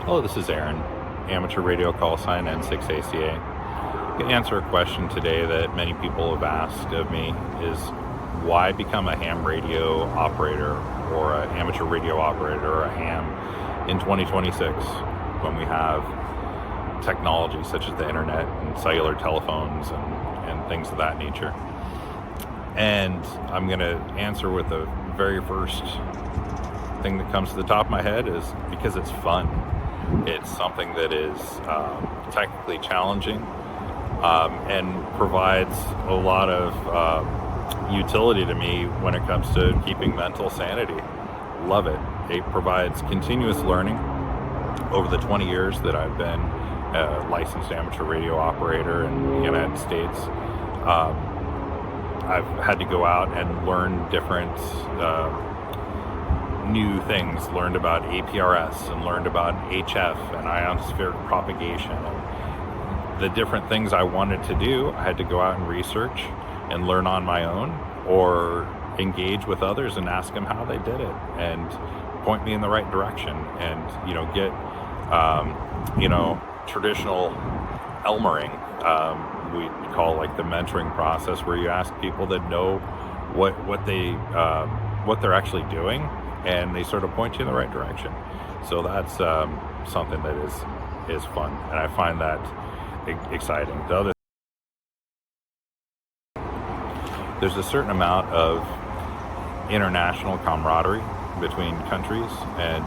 Hello, this is Aaron, amateur radio call sign N6ACA. I'm going to answer a question today that many people have asked of me is why become a ham radio operator or an amateur radio operator or a ham in 2026 when we have technology such as the internet and cellular telephones and things of that nature. And I'm going to answer with the very first thing that comes to the top of my head is because it's fun. It's something that is technically challenging and provides a lot of utility to me when it comes to keeping mental sanity. Love it. It provides continuous learning. Over the 20 years that I've been a licensed amateur radio operator in the United States, I've had to go out and learn different new things, learned about APRS and learned about HF and ionospheric propagation and the different things I wanted to do. I had to go out and research and learn on my own or engage with others and ask them how they did it and point me in the right direction and get traditional Elmering, we call like the mentoring process, where you ask people that know what they're actually doing, and they sort of point you in the right direction. So that's something that is fun, and I find that exciting. There's a certain amount of international camaraderie between countries and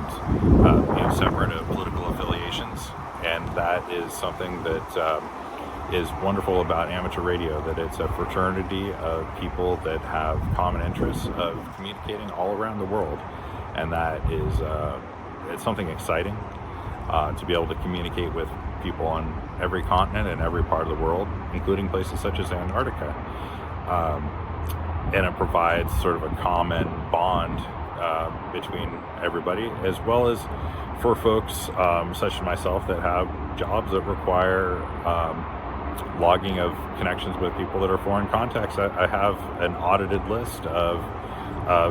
separate of political affiliations, and that is something that is wonderful about amateur radio, that it's a fraternity of people that have common interests of communicating all around the world, and that is it's something exciting to be able to communicate with people on every continent and every part of the world, including places such as Antarctica, and it provides sort of a common bond between everybody, as well as for folks such as myself that have jobs that require logging of connections with people that are foreign contacts. I have an audited list of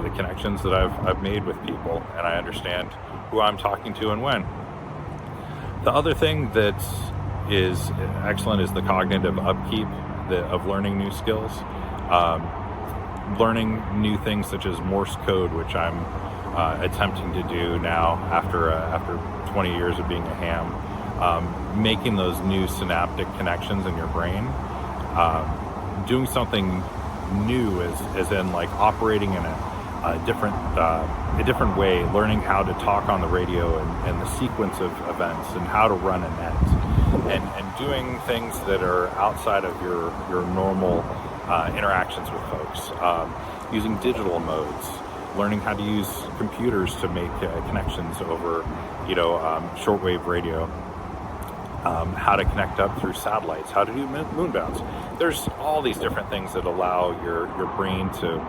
the connections that I've made with people, and I understand who I'm talking to and when. The other thing that is excellent is the cognitive upkeep of learning new skills. Learning new things such as Morse code, which I'm attempting to do now after 20 years of being a ham, making those new synaptic connections in your brain, doing something new as in like operating in a different way, learning how to talk on the radio and the sequence of events and how to run a net, and doing things that are outside of your normal interactions with folks, using digital modes, learning how to use computers to make connections over shortwave radio, how to connect up through satellites, how to do moonbounds. There's all these different things that allow your brain to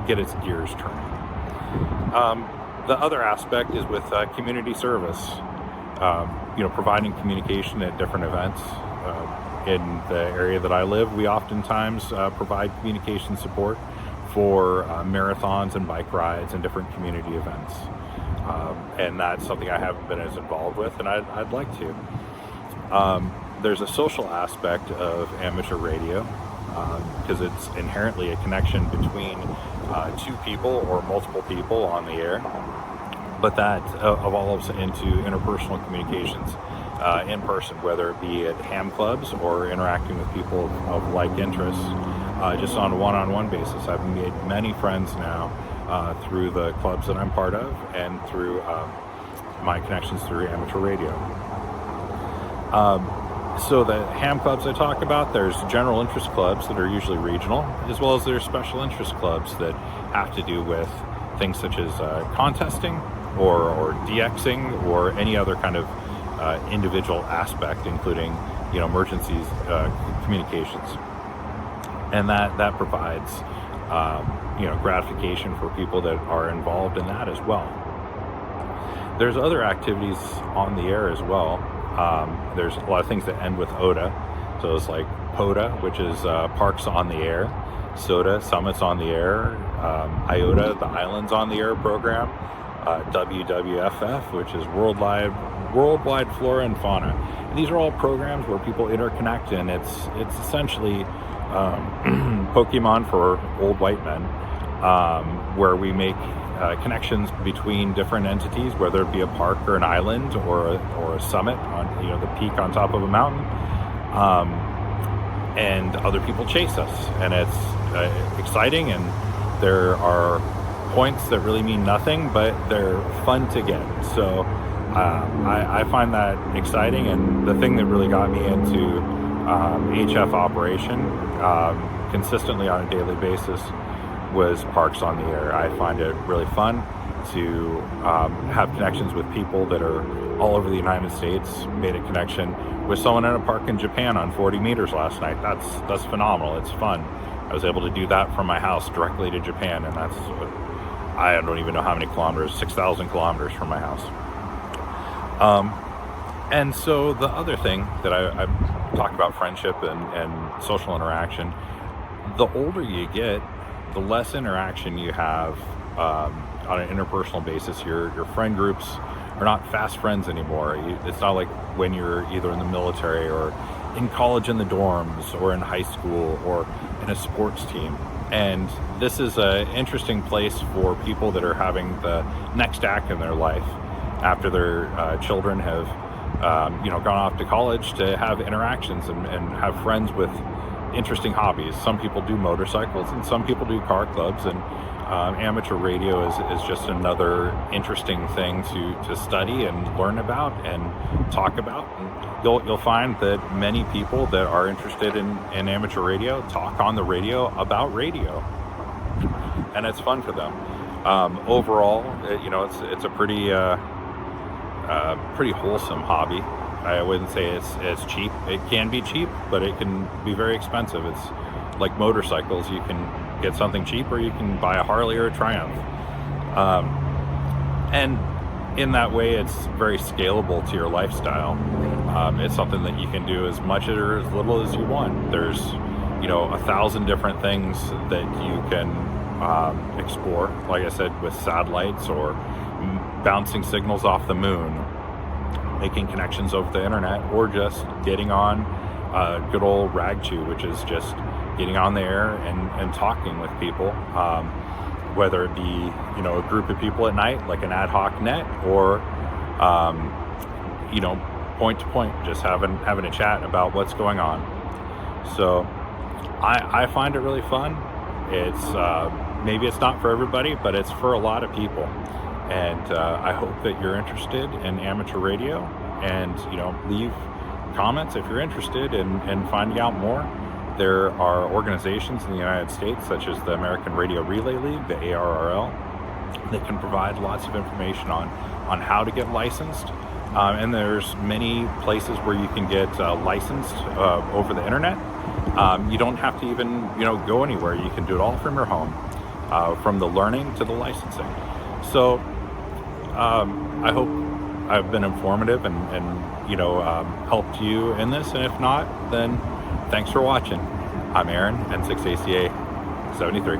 get its gears turning. The other aspect is with community service, providing communication at different events. In the area that I live, we oftentimes provide communication support for marathons and bike rides and different community events. And that's something I haven't been as involved with, and I'd like to. There's a social aspect of amateur radio because it's inherently a connection between two people or multiple people on the air, but that evolves into interpersonal communications in person, whether it be at ham clubs or interacting with people of like interests, just on a one-on-one basis. I've made many friends now through the clubs that I'm part of and through my connections through amateur radio. So the ham clubs I talk about, there's general interest clubs that are usually regional, as well as there's special interest clubs that have to do with things such as contesting or DXing or any other kind of individual aspect, including emergencies communications, and that provides gratification for people that are involved in that as well. There's other activities on the air as well. There's a lot of things that end with OTA, so it's like POTA, which is Parks on the Air, SOTA, Summits on the Air, IOTA, the Islands on the Air program. WWFF, which is Worldwide Flora and Fauna. And these are all programs where people interconnect, and it's essentially Pokemon for old white men, where we make connections between different entities, whether it be a park or an island or a summit on the peak on top of a mountain, and other people chase us, and it's exciting, and there are points that really mean nothing, but they're fun to get. So I find that exciting, and the thing that really got me into HF operation consistently on a daily basis was Parks on the Air. I find it really fun to have connections with people that are all over the United States. Made a connection with someone in a park in Japan on 40 meters last night. That's phenomenal. It's fun. I was able to do that from my house directly to Japan, and that's I don't even know how many kilometers, 6,000 kilometers from my house. And so the other thing that I talked about, friendship and social interaction, the older you get, the less interaction you have on an interpersonal basis. Your friend groups are not fast friends anymore. It's not like when you're either in the military or in college in the dorms or in high school or in a sports team. And this is an interesting place for people that are having the next act in their life after their children have gone off to college, to have interactions and have friends with interesting hobbies. Some people do motorcycles and some people do car clubs, and amateur radio is just another interesting thing to study and learn about and talk about. And you'll find that many people that are interested in amateur radio talk on the radio about radio, and it's fun for them. Overall, it's a pretty wholesome hobby. I wouldn't say it's cheap. It can be cheap, but it can be very expensive. It's like motorcycles. You can get something cheap, or you can buy a Harley or a Triumph. And in that way, it's very scalable to your lifestyle. It's something that you can do as much or as little as you want. There's 1,000 different things that you can explore, like I said, with satellites or bouncing signals off the moon, making connections over the internet, or just getting on good old ragchew, which is just getting on the air and talking with people, whether it be a group of people at night, like an ad hoc net, or point to point, just having a chat about what's going on. So I find it really fun. It's maybe it's not for everybody, but it's for a lot of people. And I hope that you're interested in amateur radio, and leave comments if you're interested in finding out more. There are organizations in the United States, such as the American Radio Relay League, the ARRL, that can provide lots of information on how to get licensed. And there's many places where you can get licensed over the internet. You don't have to even go anywhere. You can do it all from your home, from the learning to the licensing. So I hope I've been informative and helped you in this, and if not, then thanks for watching. I'm Aaron, N6ACA 73.